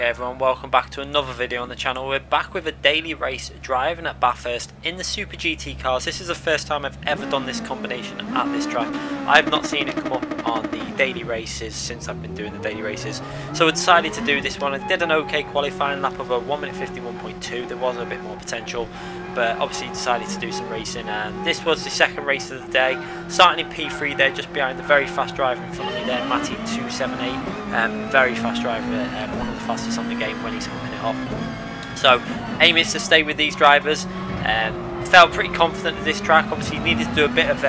everyone, welcome back to another video on the channel. We're back with a daily race driving at Bathurst in the Super GT cars. This is the first time I've ever done this combination at this track. I've not seen it come up on the daily races since I've been doing the daily races. So I decided to do this one. I did an okay qualifying lap of a 1:51.2. There was a bit more potential, but obviously decided to do some racing, and this was the second race of the day. Starting in P3 there, just behind the very fast driver in front of me there, Matty 278. Very fast driver, one of the fastest on the game when he's holding it up. So aim is to stay with these drivers. Felt pretty confident at this track. Obviously you needed to do a bit of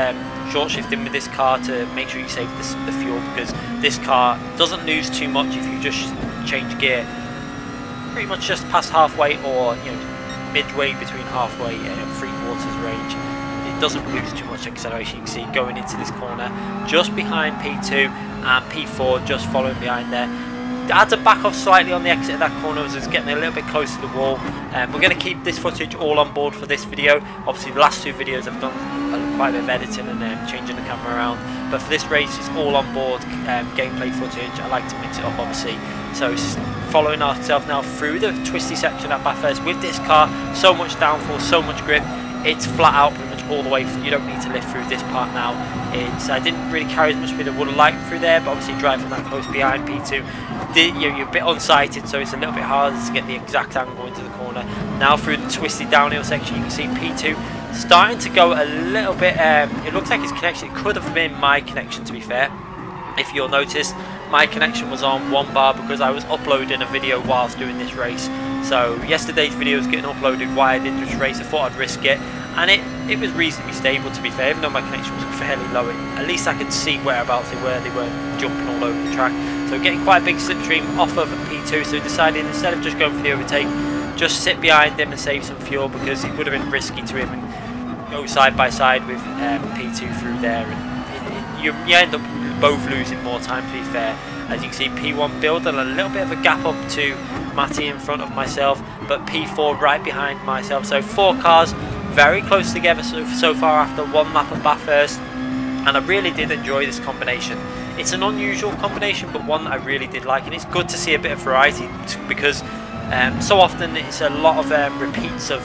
short shifting with this car to make sure you save the fuel, because this car doesn't lose too much if you just change gear pretty much just past halfway, or midway between halfway and 3/4 range. It doesn't lose too much acceleration. You can see going into this corner just behind P2 and P4 just following behind there. I had to back off slightly on the exit of that corner as I was getting a little bit close to the wall. We're going to keep this footage all on board for this video. Obviously the last two videos I've done quite a bit of editing and changing the camera around, but for this race it's all on board gameplay footage. I like to mix it up obviously. So following ourselves now through the twisty section at Bathurst with this car, so much downforce, so much grip, it's flat out pretty much all the way through. You don't need to lift through this part now. I didn't really carry as much speed as I would have liked through there, but obviously driving that close behind P2, you're a bit unsighted, so it's a little bit harder to get the exact angle into the corner. Now through the twisty downhill section, you can see P2 starting to go a little bit, it looks like his connection, it could have been my connection to be fair. If you'll notice, my connection was on one bar because I was uploading a video whilst doing this race. So yesterday's video was getting uploaded while I did this race. I thought I'd risk it, and it was reasonably stable to be fair, even though my connection was fairly low. At least I could see whereabouts they weren't jumping all over the track. So getting quite a big slipstream off of P2, so decided instead of just going for the overtake, just sit behind him and save some fuel, because it would have been risky to even go side by side with P2 through there, and you end up both losing more time to be fair. As you can see, P1 building a little bit of a gap up to Matty in front of myself, but P4 right behind myself. So four cars very close together so far after one lap of Bathurst, and I really did enjoy this combination. It's an unusual combination, but one that I really did like, and it's good to see a bit of variety, because so often it's a lot of repeats of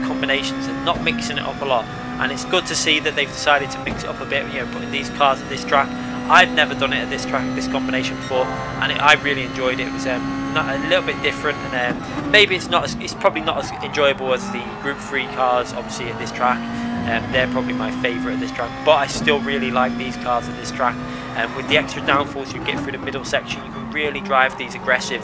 combinations and not mixing it up a lot. And it's good to see that they've decided to mix it up a bit, putting these cars at this track. I've never done it at this track, this combination before, and I really enjoyed it. It was not a little bit different, and maybe it's probably not as enjoyable as the Group 3 cars, obviously at this track. They're probably my favourite at this track, but I still really like these cars at this track. With the extra downforce you get through the middle section, you can really drive these aggressive.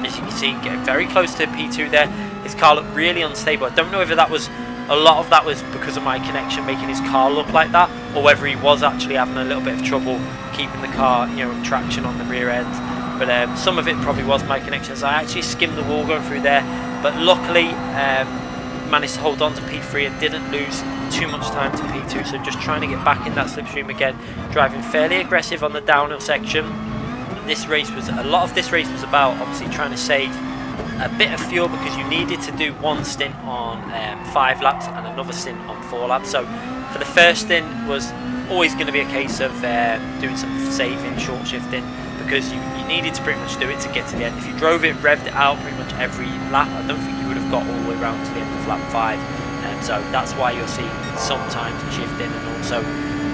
As you can see, getting very close to P2 there. His car looked really unstable. I don't know whether that was a lot of that was because of my connection making his car look like that, or whether he was actually having a little bit of trouble keeping the car, traction on the rear end. But some of it probably was my connection. So I actually skimmed the wall going through there, but luckily managed to hold on to P3 and didn't lose too much time to P2. So just trying to get back in that slipstream again, driving fairly aggressive on the downhill section. This race was about obviously trying to save a bit of fuel, because you needed to do one stint on 5 laps and another stint on 4 laps. So for the first stint was always going to be a case of doing some saving, short shifting, because you needed to pretty much do it to get to the end. If you drove it, revved it out pretty much every lap, I don't think you would have got all the way around to the end of lap 5. So that's why you'll see sometimes shifting, and also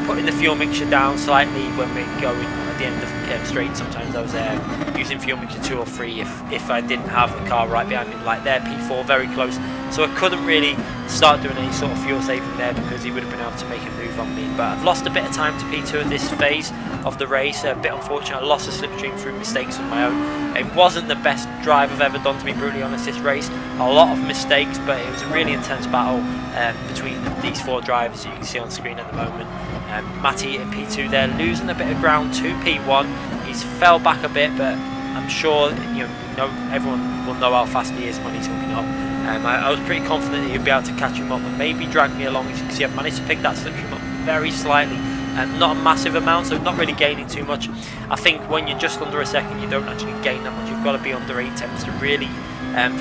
putting the fuel mixture down slightly when we're going at the end of straight. Sometimes I was using fuel mixture 2 or 3 if I didn't have the car right behind me, like there, P4 very close, so I couldn't really start doing any sort of fuel saving there, because he would have been able to make a move on me. But I've lost a bit of time to P2 at this phase of the race, a bit unfortunate. I lost a slipstream through mistakes of my own. It wasn't the best drive I've ever done, to be brutally honest, this race. A lot of mistakes, but it was a really intense battle between these 4 drivers you can see on screen at the moment. Matty and P2 there losing a bit of ground to P1. He's fell back a bit, but I'm sure everyone will know how fast he is when he's hooking up. I was pretty confident that he'd be able to catch him up and maybe drag me along. As you can see, I've managed to pick that slipstream up very slightly, not a massive amount, so not really gaining too much. I think when you're just under a second, you don't actually gain that much. You've got to be under 8 tenths to really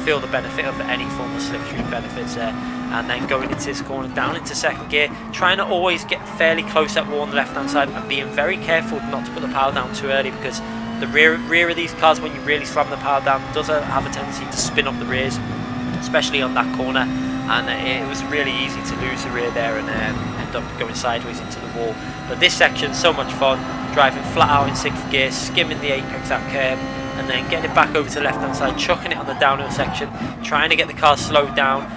feel the benefit of any form of slipstream benefits there. And then going into this corner, down into second gear, trying to always get fairly close at wall on the left hand side, and being very careful not to put the power down too early, because The rear of these cars, when you really slam the power down, does have a tendency to spin up the rears, especially on that corner, and it was really easy to lose the rear there and end up going sideways into the wall. But this section, so much fun, driving flat out in 6th gear, skimming the apex out curb, and then getting it back over to the left hand side, chucking it on the downhill section, trying to get the car slowed down,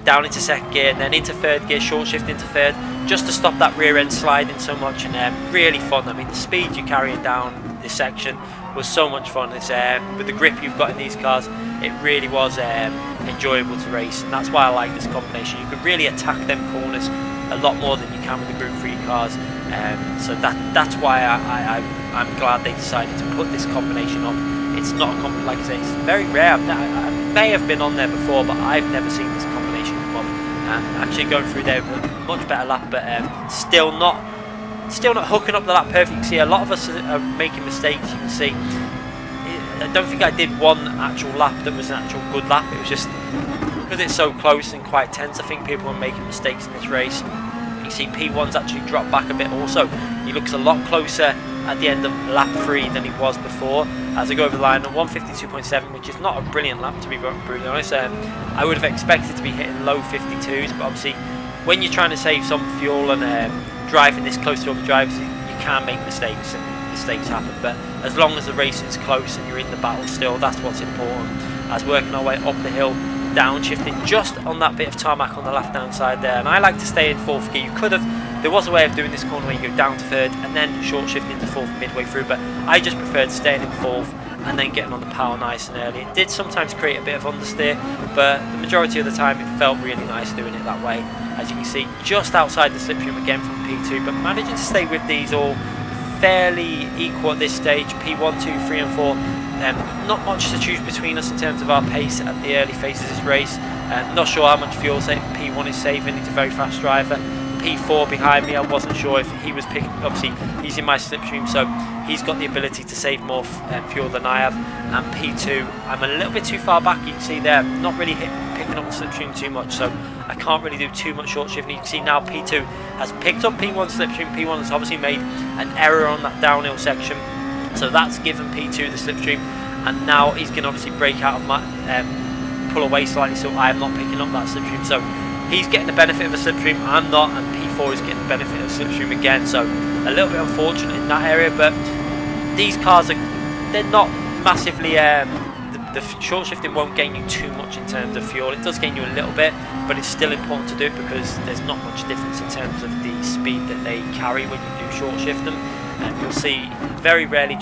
down into 2nd gear, and then into 3rd gear, short shift into 3rd, just to stop that rear end sliding so much. And really fun. I mean, the speed you're carrying down this section was so much fun. It's with the grip you've got in these cars, it really was enjoyable to race, and that's why I like this combination. You could really attack them corners a lot more than you can with the Group 3 cars, so that's why I'm glad they decided to put this combination on. It's not a like I say, it's very rare. I may have been on there before, but I've never seen this combination come on. Actually going through there with a much better lap, but still not hooking up the lap perfect. You can see a lot of us are making mistakes. You can see, I don't think I did one actual lap that was an actual good lap. It was just because it's so close and quite tense, I think people are making mistakes in this race. You see P1's actually dropped back a bit also. He looks a lot closer at the end of lap 3 than he was before. As I go over the line on 152.7, which is not a brilliant lap to be brutally honest. I would have expected to be hitting low 52s, but obviously when you're trying to save some fuel and driving this close to other drivers, you can make mistakes, and mistakes happen. But as long as the race is close and you're in the battle still, that's what's important. As working our way up the hill, downshifting just on that bit of tarmac on the left hand side there, and I like to stay in 4th gear. You could have, there was a way of doing this corner where you go down to 3rd and then short shift into 4th midway through, but I just preferred staying in 4th and then getting on the power nice and early. It did sometimes create a bit of understeer, but the majority of the time it felt really nice doing it that way. As you can see, just outside the slipstream again from P2, but managing to stay with these all fairly equal at this stage. P1, 2, 3 and 4. Not much to choose between us in terms of our pace at the early phases of this race. Not sure how much fuel P1 is saving. He's a very fast driver. P4 behind me, I wasn't sure if he was picking, obviously he's in my slipstream, so he's got the ability to save more fuel than I have. And P2, I'm a little bit too far back. You can see there, not really picking up the slipstream too much, so I can't really do too much short shifting. You can see now P2 has picked up P1's slipstream. P1 has obviously made an error on that downhill section, so that's given P2 the slipstream, and now he's going to obviously break out of my pull away slightly, so I'm not picking up that slipstream. So he's getting the benefit of a slipstream, I'm not, and P4 is getting the benefit of a slipstream again. So a little bit unfortunate in that area, but these cars they're not massively the short shifting won't gain you too much in terms of fuel. It does gain you a little bit, but it's still important to do it because there's not much difference in terms of the speed that they carry when you do short shift them. And you'll see very rarely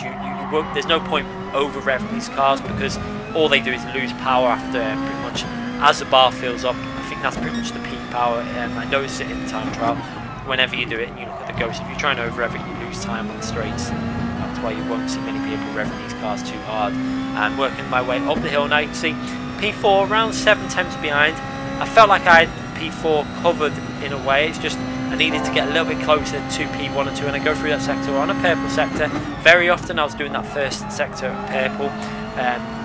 there's no point over revving these cars, because all they do is lose power after pretty much as the bar fills up. I think that's pretty much the peak power. I noticed it in the time trial. Whenever you do it and you look at the Ghost, if you're trying to over rev it, you lose time on the straights. That's why you won't see many people revving these cars too hard. And working my way up the hill now, you can see P4 around 7 tenths behind. I felt like I had P4 covered in a way. It's just I needed to get a little bit closer to P1 and 2, and I go through that sector on a purple sector. Very often I was doing that first sector purple,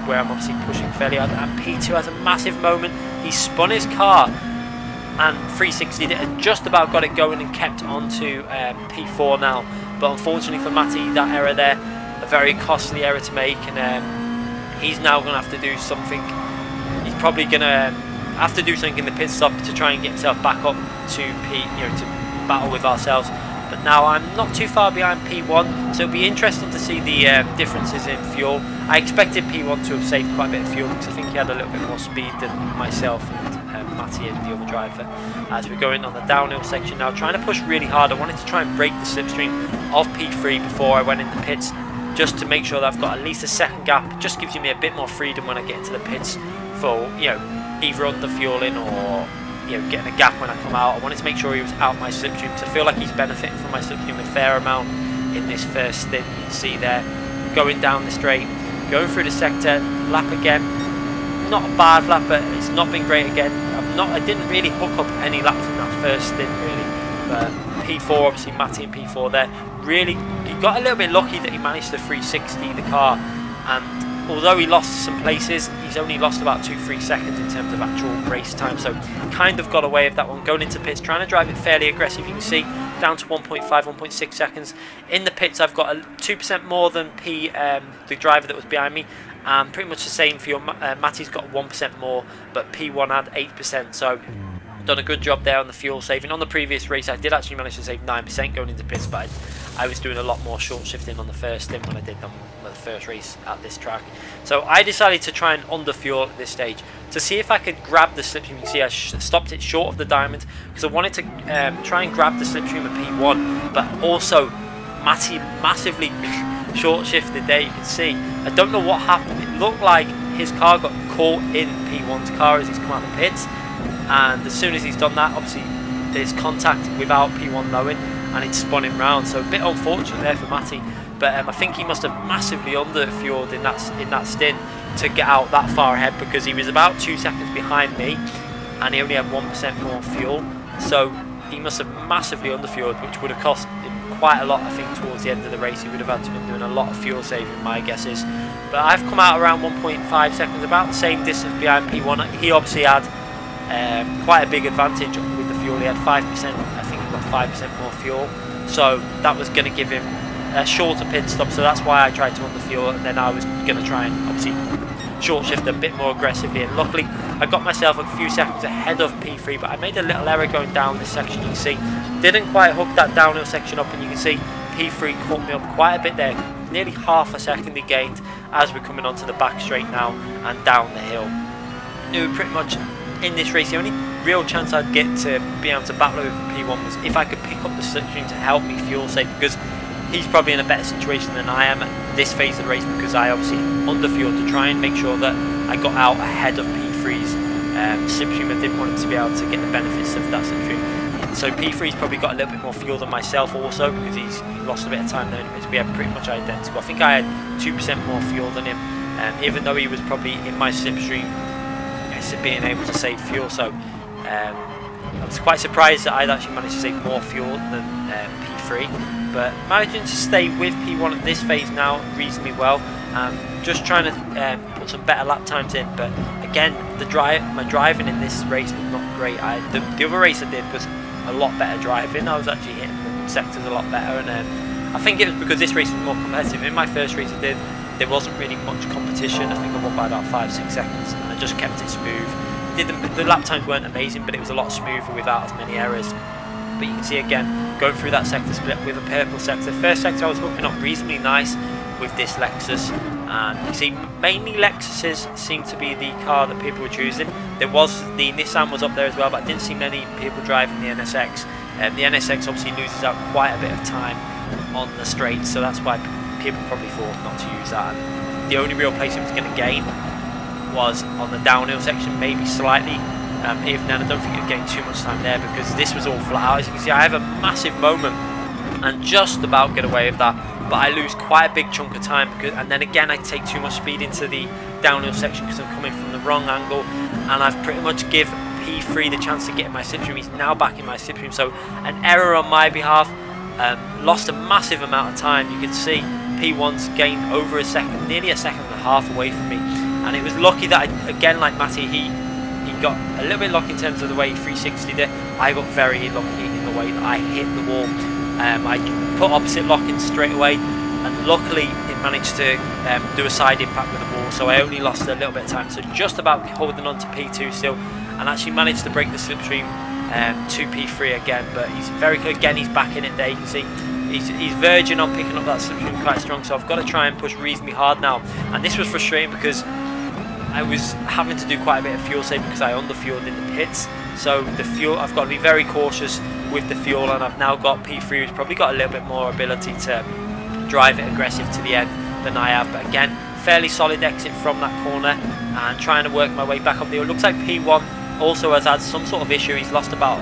where I'm obviously pushing fairly hard, and P2 has a massive moment. He spun his car and 360'd it and just about got it going and kept onto P4 now. But unfortunately for Matty, that error there, a very costly error to make, and he's now going to have to do something. He's probably going to have to do something in the pit stop to try and get himself back up to to battle with ourselves. But now I'm not too far behind P1, so it'll be interesting to see the differences in fuel. I expected P1 to have saved quite a bit of fuel because I think he had a little bit more speed than myself and Matty and the other driver. As we're going on the downhill section now, trying to push really hard. I wanted to try and break the slipstream of P3 before I went in the pits, just to make sure that I've got at least a second gap. It just gives me a bit more freedom when I get into the pits for either under fueling or getting a gap when I come out. I wanted to make sure he was out my slipstream, because I feel like he's benefiting from my slipstream a fair amount in this first stint. You can see there, going down the straight, going through the sector, lap again. Not a bad lap, but it's not been great again. I didn't really hook up any laps in that first stint really. But P4, obviously Matty and P4 there, really he got a little bit lucky that he managed to 360 the car, and although he lost some places, he's only lost about 2-3 seconds in terms of actual race time, so kind of got away with that one. Going into pits, trying to drive it fairly aggressive. You can see down to 1.5, 1.6 seconds. In the pits, I've got 2% more than the driver that was behind me. Pretty much the same fuel. Matty's got 1% more, but P1 had 8%. So done a good job there on the fuel saving. On the previous race, I did actually manage to save 9% going into pits, but I was doing a lot more short shifting on the first stint when I did the first race at this track. So I decided to try and underfuel at this stage to see if I could grab the slipstream. You can see I stopped it short of the diamond because I wanted to try and grab the slipstream at P1, but also Matty massively short shifted there. You can see, I don't know what happened. It looked like his car got caught in P1's car as he's come out of the pits, and as soon as he's done that, obviously there's contact without P1 knowing, and it's spun him round. So a bit unfortunate there for Matty, but I think he must have massively underfueled in that stint to get out that far ahead, because he was about 2 seconds behind me and he only had 1% more fuel. So he must have massively underfueled, which would have cost him quite a lot. I think towards the end of the race he would have had to be doing a lot of fuel saving, my guess is. But I've come out around 1.5 seconds, about the same distance behind P1. He obviously had quite a big advantage with the fuel. He had 5%, I think he got 5% more fuel, so that was going to give him a shorter pit stop. So that's why I tried to underfuel, and then I was going to try and obviously short shift a bit more aggressively, and luckily I got myself a few seconds ahead of P3, but I made a little error going down this section. You can see, didn't quite hook that downhill section up, and you can see P3 caught me up quite a bit there, nearly half a second he gained as we're coming onto the back straight now and down the hill. It was pretty much in this race the only real chance I'd get to be able to battle over P1 was if I could pick up the slipstream to help me fuel save, because he's probably in a better situation than I am at this phase of the race, because I obviously underfueled to try and make sure that I got out ahead of P3's slipstream. I didn't want him to be able to get the benefits of that slipstream. So P3's probably got a little bit more fuel than myself also, because he lost a bit of time there. We had pretty much identical. I think I had 2% more fuel than him, even though he was probably in my slipstream, being able to save fuel. So I was quite surprised that I'd actually managed to save more fuel than P3, but managing to stay with P1 at this phase now reasonably well. Just trying to put some better lap times in, but again, my driving in this race was not great. The other race I did was a lot better driving. I was actually hitting the sectors a lot better, and I think it was because this race was more competitive. In my first race I did, there wasn't really much competition. I think I won by about 5-6 seconds, and I just kept it smooth. The lap times weren't amazing, but it was a lot smoother without as many errors. But you can see again, going through that sector split with a purple sector. First sector I was hooking up reasonably nice with this Lexus, and you see mainly Lexuses seem to be the car that people were choosing. The Nissan was up there as well, but I didn't see many people driving the NSX. The NSX obviously loses out quite a bit of time on the straight, so that's why people probably thought not to use that. And the only real place it was going to gain was on the downhill section, maybe slightly. Even then I don't think it gained too much time there, because this was all flat out. As you can see, I have a massive moment and just about get away with that, but I lose quite a big chunk of time, and then again I take too much speed into the downhill section because I'm coming from the wrong angle, and I've pretty much give P3 the chance to get in my slipstream. He's now back in my slipstream, so an error on my behalf. Lost a massive amount of time. You can see P1's gained over a second, nearly a second and a half away from me, and it was lucky that again, like Matty, he got a little bit lucky in terms of the way he 360'd it. I got very lucky in the way that I hit the wall. I put opposite locking straight away, and luckily it managed to do a side impact with the wall, so I only lost a little bit of time. So just about holding on to P2 still, and actually managed to break the slipstream to P3 again. But he's very good again. He's back in it there. You can see he's verging on picking up that slipstream quite strong, so I've got to try and push reasonably hard now. And this was frustrating because I was having to do quite a bit of fuel saving because I underfueled in the pits. So the fuel, I've got to be very cautious with the fuel, and I've now got P3 who's probably got a little bit more ability to drive it aggressive to the end than I have. But again, fairly solid exit from that corner and trying to work my way back up there. It looks like P1 also has had some sort of issue. He's lost about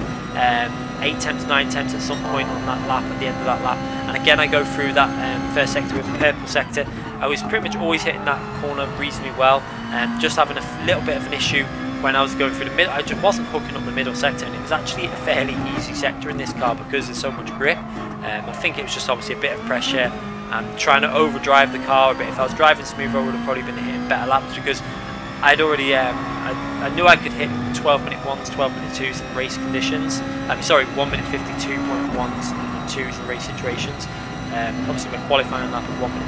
8 attempts, 9 attempts at some point on that lap, at the end of that lap. And again, I go through that first sector with the purple sector. I was pretty much always hitting that corner reasonably well, and just having a little bit of an issue when I was going through the middle. I just wasn't hooking up the middle sector, and it was actually a fairly easy sector in this car because there's so much grip. I think it was just obviously a bit of pressure and trying to overdrive the car a bit. If I was driving smoother, I would have probably been hitting better laps, because I'd already I knew I could hit 12-minute 1s, 12-minute 2s in race conditions. Sorry, 1 minute 52.1s 1.2s in race situations. Obviously we're qualifying lap at 1 minute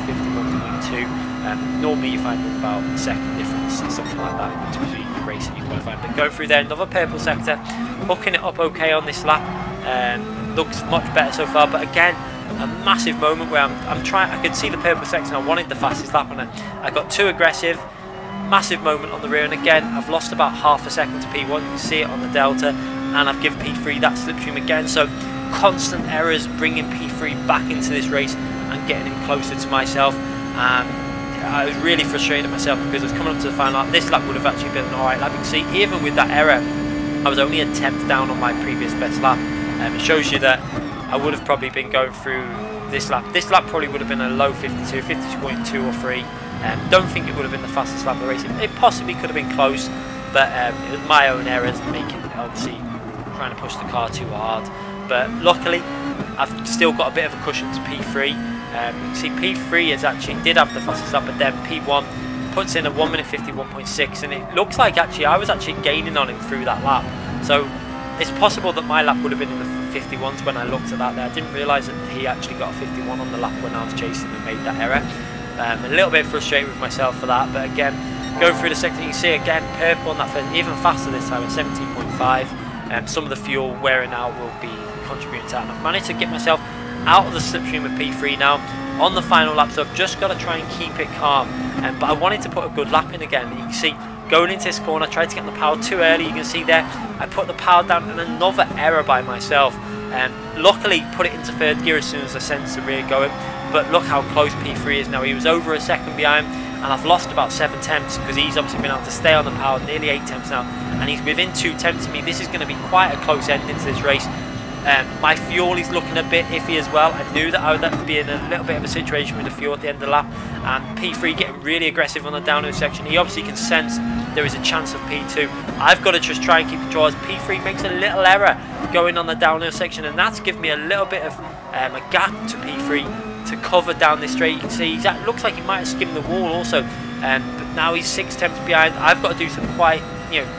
51.2. Normally you find about a second difference, something like that, between your race and your qualifying. But going through there, another purple sector, hooking it up okay on this lap. Looks much better so far, but again, a massive moment where I'm trying. I could see the purple sector and I wanted the fastest lap, and I got too aggressive. Massive moment on the rear, and again I've lost about half a second to P1. You can see it on the delta, and I've given P3 that slipstream again. So constant errors bringing P3 back into this race and getting him closer to myself. I was really frustrated at myself because I was coming up to the final lap. This lap would have actually been an alright lap. You can see even with that error, I was only a 10th down on my previous best lap. It shows you that I would have probably been going through this lap. This lap probably would have been a low 52, 52.2 or 3. Don't think it would have been the fastest lap of the race. It possibly could have been close, but it was my own errors making, obviously, trying to push the car too hard. But luckily, I've still got a bit of a cushion to P3. You can see P3 did have the fastest lap, but then P1 puts in a 1 minute 51.6, and it looks like I was actually gaining on him through that lap. So it's possible that my lap would have been in the 51s when I looked at that there. I didn't realise that he actually got a 51 on the lap when I was chasing and made that error. A little bit frustrated with myself for that, but again, going through the sector, you can see again purple on that first, even faster this time at 17.5. Some of the fuel wearing out will be contributing to that, and I've managed to get myself out of the slipstream with P3 now on the final lap, so I've just got to try and keep it calm. But I wanted to put a good lap in again. You can see going into this corner, I tried to get on the power too early. You can see there, I put the power down, and another error by myself. Luckily put it into third gear as soon as I sensed the rear going. But look how close P3 is now. He was over a second behind, and I've lost about 7 tenths because he's obviously been able to stay on the power, nearly 8 tenths now, and he's within 2 tenths of me. This is going to be quite a close ending to this race. My fuel is looking a bit iffy as well. I knew that I would be in a little bit of a situation with the fuel at the end of the lap, and P3 getting really aggressive on the downhill section. He obviously can sense there is a chance of P2. I've got to just try and keep control as P3 makes a little error going on the downhill section, and that's given me a little bit of a gap to P3 to cover down this straight. You can see looks like he might have skimmed the wall also, but now he's 6 tenths behind. I've got to do some quite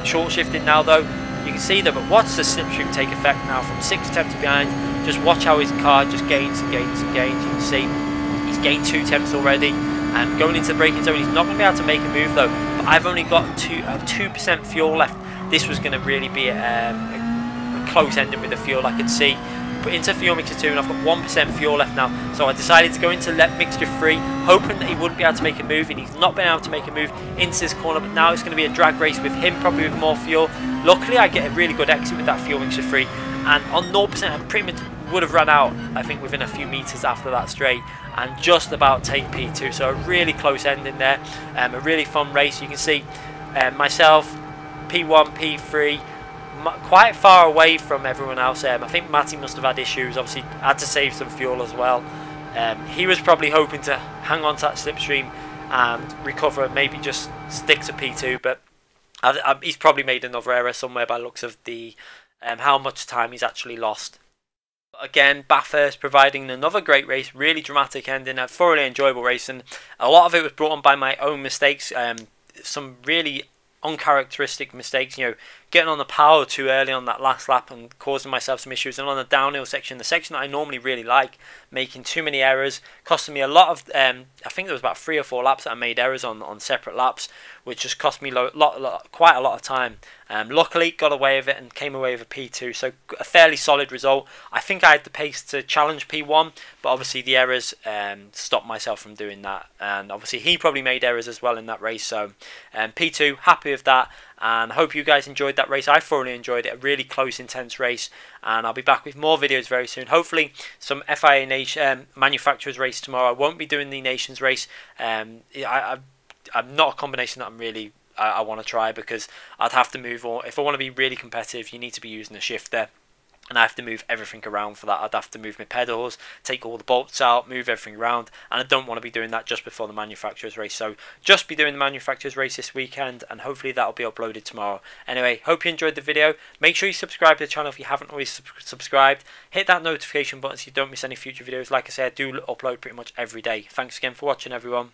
short shifting now though. You can see that, but watch the slipstream take effect now from 6 tenths behind. Just watch how his car just gains and gains and gains. You can see he's gained 2 tenths already, and going into the braking zone he's not going to be able to make a move though. But I've only got 2% fuel left. This was going to really be a close ending with the fuel, I could see. But into fuel mixture 2, and I've got 1% fuel left now, so I decided to go into mixture 3, hoping that he wouldn't be able to make a move, and he's not been able to make a move into this corner. But now it's going to be a drag race with him, probably with more fuel. Luckily I get a really good exit with that fuel mixture 3, and on 0% I pretty much would have run out, I think, within a few meters after that straight, and just about take P2. So a really close ending there, a really fun race. You can see myself, P1, P3, quite far away from everyone else. I think Matty must have had issues, obviously had to save some fuel as well. He was probably hoping to hang on to that slipstream and recover, maybe just stick to P2, but he's probably made another error somewhere by the looks of the how much time he's actually lost. Again, Bathurst providing another great race, really dramatic ending, a thoroughly enjoyable race, and a lot of it was brought on by my own mistakes, some really uncharacteristic mistakes, getting on the power too early on that last lap and causing myself some issues, and on the downhill section, the section that I normally really like, making too many errors, costing me a lot of, I think there was about 3 or 4 laps that I made errors on separate laps, which just cost me quite a lot of time. Luckily got away with it and came away with a P2, so a fairly solid result. I think I had the pace to challenge P1, but obviously the errors stopped myself from doing that, and obviously he probably made errors as well in that race. So P2, happy with that, and hope you guys enjoyed that race. I thoroughly enjoyed it, a really close, intense race, and I'll be back with more videos very soon. Hopefully some FIA Nation manufacturers race tomorrow. I won't be doing the Nations race. I'm not a combination that I want to try, because I'd have to move, or if I want to be really competitive you need to be using a shifter, and I have to move everything around for that. I'd have to move my pedals, take all the bolts out, move everything around, and I don't want to be doing that just before the manufacturers race. So just be doing the manufacturers race this weekend, and hopefully that'll be uploaded tomorrow. Anyway, hope you enjoyed the video. Make sure you subscribe to the channel if you haven't already subscribed. Hit that notification button so you don't miss any future videos. Like I said, I do upload pretty much every day. Thanks again for watching, everyone.